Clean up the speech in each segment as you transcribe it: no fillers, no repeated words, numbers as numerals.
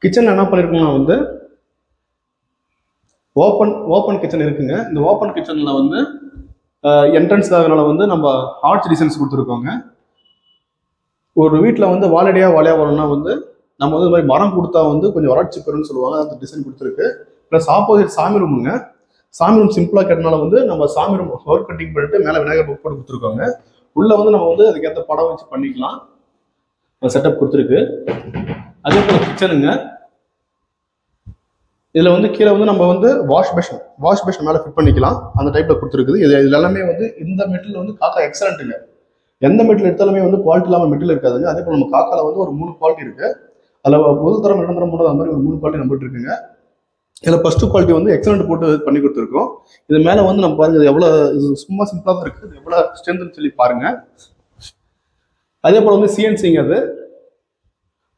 Kitchen என்ன பண்ணிருக்கோம்னா வந்து open kitchen இருக்குங்க. இந்த ஓப்பன் கிச்சன்ல வந்து என்ட்ரன்ஸ் ஆகிறனால வந்து நம்ம ஆர்ச் டிசைன்ஸ் கொடுத்துருக்கோங்க. ஒரு வீட்டில் வந்து வாழையா வரணும்னா வந்து நம்ம வந்து இந்த மாதிரி மரம் கொடுத்தா வந்து கொஞ்சம் வறட்சி பெறும்னு சொல்லுவாங்க. அந்த டிசைன் கொடுத்துருக்கு. ப்ளஸ் ஆப்போசிட் சாமி ரூமுங்க. சாமி ரூம் சிம்பிளாக கேட்டனால வந்து நம்ம சாமி ரூம் ஒர்க் கட்டிங் பண்ணிட்டு மேலே விநாயகர் புக் போட்டு கொடுத்துருக்கோங்க. உள்ள வந்து நம்ம வந்து அதுக்கேற்ற படம் வச்சு பண்ணிக்கலாம். செட்டப் கொடுத்துருக்கு. அதே போல கிச்சனுங்க. இதுல வந்து கீழே வந்து நம்ம வந்து வாஷ் பேஷன் மேலே ஃபிட் பண்ணிக்கலாம். அந்த டைப்ல கொடுத்துருக்குது. இது எல்லாமே வந்து இந்த மெட்டீரியல் வந்து காக்கா எக்ஸலண்ட்டுங்க. எந்த மெட்டீரியல் எடுத்தாலுமே வந்து குவாலிட்டி இல்லாமல் மெட்டீரியல் இருக்காதுங்க. அதே போல் நம்ம காக்கால வந்து ஒரு 3 குவாலிட்டி இருக்கு. அதில் முதல் தரம், 2 தரம், 3 அந்த மாதிரி ஒரு 3 குவாலிட்டி நம்மகிட்ட இருக்குங்க. இதில் ஃபர்ஸ்ட் குவாலிட்டி வந்து எக்ஸலண்ட் போட்டு பண்ணி கொடுத்துருக்கோம். இது மேலே வந்து நம்ம பாருங்க, இது எவ்வளோ சும்மா சிம்பிளாக தான் இருக்குது. எவ்வளோ ஸ்ட்ரென்த்னு சொல்லி பாருங்க. அதே போல் வந்து சிஎன்சிங்க. அது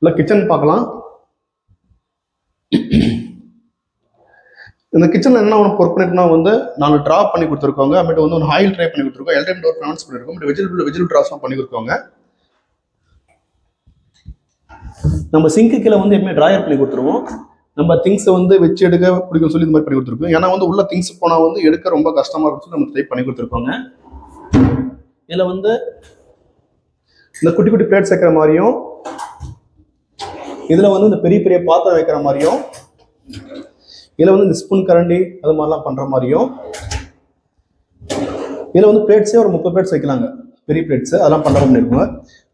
இல்லை கிச்சன் பார்க்கலாம். இந்த கிச்சன்ல என்ன ஒன்று ஒர்க் பண்ணிருக்கோம்னா வந்து நாங்கள் ட்ரா பண்ணி கொடுத்துருக்கோங்க. அப்புறம் வந்து ஒரு ஆயில் ட்ரை பண்ணி கொடுத்துருக்கோம். எல்டைம் டோர் ப்ரொனவுன்ஸ் பண்ணிருக்கோம். வெஜிடபிள் ட்ராஸ்லாம் பண்ணி கொடுத்துருக்கோங்க. நம்ம சிங்க்கு கீழே வந்து எப்பவுமே ட்ராயர் பண்ணி கொடுத்துருவோம். நம்ம திங்ஸை வந்து வச்சு எடுக்க பிடிக்கும் சொல்லி இந்த மாதிரி பண்ணி கொடுத்துருக்கோம். ஏன்னா வந்து உள்ள திங்ஸ் போனால் வந்து எடுக்க ரொம்ப கஷ்டமா இருக்கும் சொல்லி நம்ம டைப் பண்ணி கொடுத்துருக்கோங்க. இதில் வந்து இந்த குட்டி குட்டி பிளேட்ஸ் வைக்கிற மாதிரியும், இதில் வந்து இந்த பெரிய பெரிய பாத்திரம் வைக்கிற மாதிரியும், இதில் வந்து இந்த ஸ்பூன் கரண்டி அது மாதிரிலாம் பண்ணுற மாதிரியும், இதில் வந்து பிளேட்ஸே ஒரு 30 பிளேட்ஸ் வைக்கலாங்க. பெரிய பிளேட்ஸ் அதெல்லாம் பண்ணுற மாதிரி இருக்குங்க.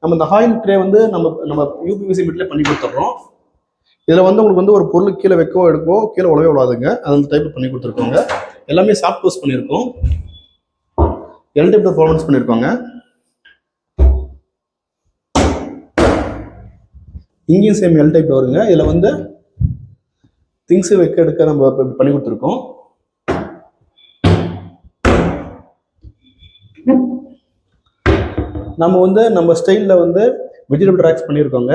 நம்ம இந்த ஆயில் ட்ரே வந்து நம்ம யூபிவிசி மீட்லேயே பண்ணி கொடுத்துட்றோம். இதில் வந்து உங்களுக்கு வந்து ஒரு பொருள் கீழே வைக்கவோ எடுக்கவோ கீழே உழவே விடாதுங்க. அந்த டைப் பண்ணி கொடுத்துருக்கோங்க. எல்லாமே சாஃப்ட் க்ளோஸ் பண்ணியிருக்கோம். எல் டைப் பர்ஃபார்மன்ஸ் பண்ணியிருக்கோங்க. இங்கேயும் சேம் எல் டைப் வருங்க. இதில் வந்து திங்ஸ் வைக்க எடுக்க நம்ம பண்ணி கொடுத்துருக்கோம். நம்ம வந்து நம்ம ஸ்டைலில் வந்து வெஜிடபிள் ரேக்ஸ் பண்ணியிருக்கோங்க.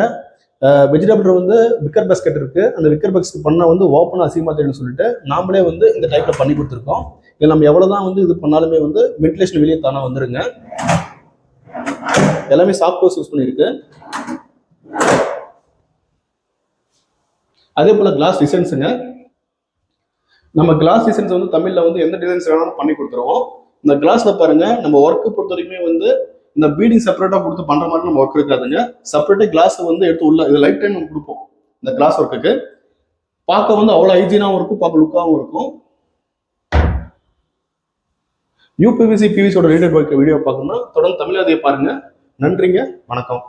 வெஜிடபிள் வந்து விக்கர் பாஸ்கெட் இருக்கு. அந்த விக்கர் பாஸ்கெட் பண்ணால் வந்து ஓப்பனாக அசிங்கமாக தெரியும்னு சொல்லிட்டு நாமளே வந்து இந்த டைப்பில் பண்ணி கொடுத்துருக்கோம். இதில் நம்ம எவ்வளோதான் வந்து இது பண்ணாலுமே வந்து வென்டிலேஷன் வெளியே தானே வந்துருங்க. எல்லாமே சாஃப்ட் க்ளோஸ் யூஸ் பண்ணியிருக்கு. அதே போல் கிளாஸ் டிசைன்ஸுங்க. நம்ம கிளாஸ் டிசைன்ஸ் வந்து தமிழில் வந்து எந்த டிசைன்ஸ் வேணாலும் பண்ணி கொடுத்துருவோம். இந்த கிளாஸில் பாருங்க, நம்ம ஒர்க்கு பொறுத்த வரைக்குமே வந்து இந்த பீடிங் செப்பரேட்டாக கொடுத்து பண்ணுற மாதிரி நம்ம ஒர்க் இருக்காதுங்க. செப்பரேட்டாக கிளாஸ் வந்து எடுத்து உள்ள இது லைஃப் டைம் நம்ம கொடுப்போம். இந்த கிளாஸ் ஒர்க்குக்கு பார்க்க வந்து அவ்வளோ ஹைஜீனாகவும் இருக்கும், பார்க்க லுக்காகவும் இருக்கும். யூபிவிசி பிவிசியோட ரிலேட்டட் வீடியோ பார்க்கணும்னா தொடர்ந்து தமிழாதையை பாருங்க. நன்றிங்க, வணக்கம்.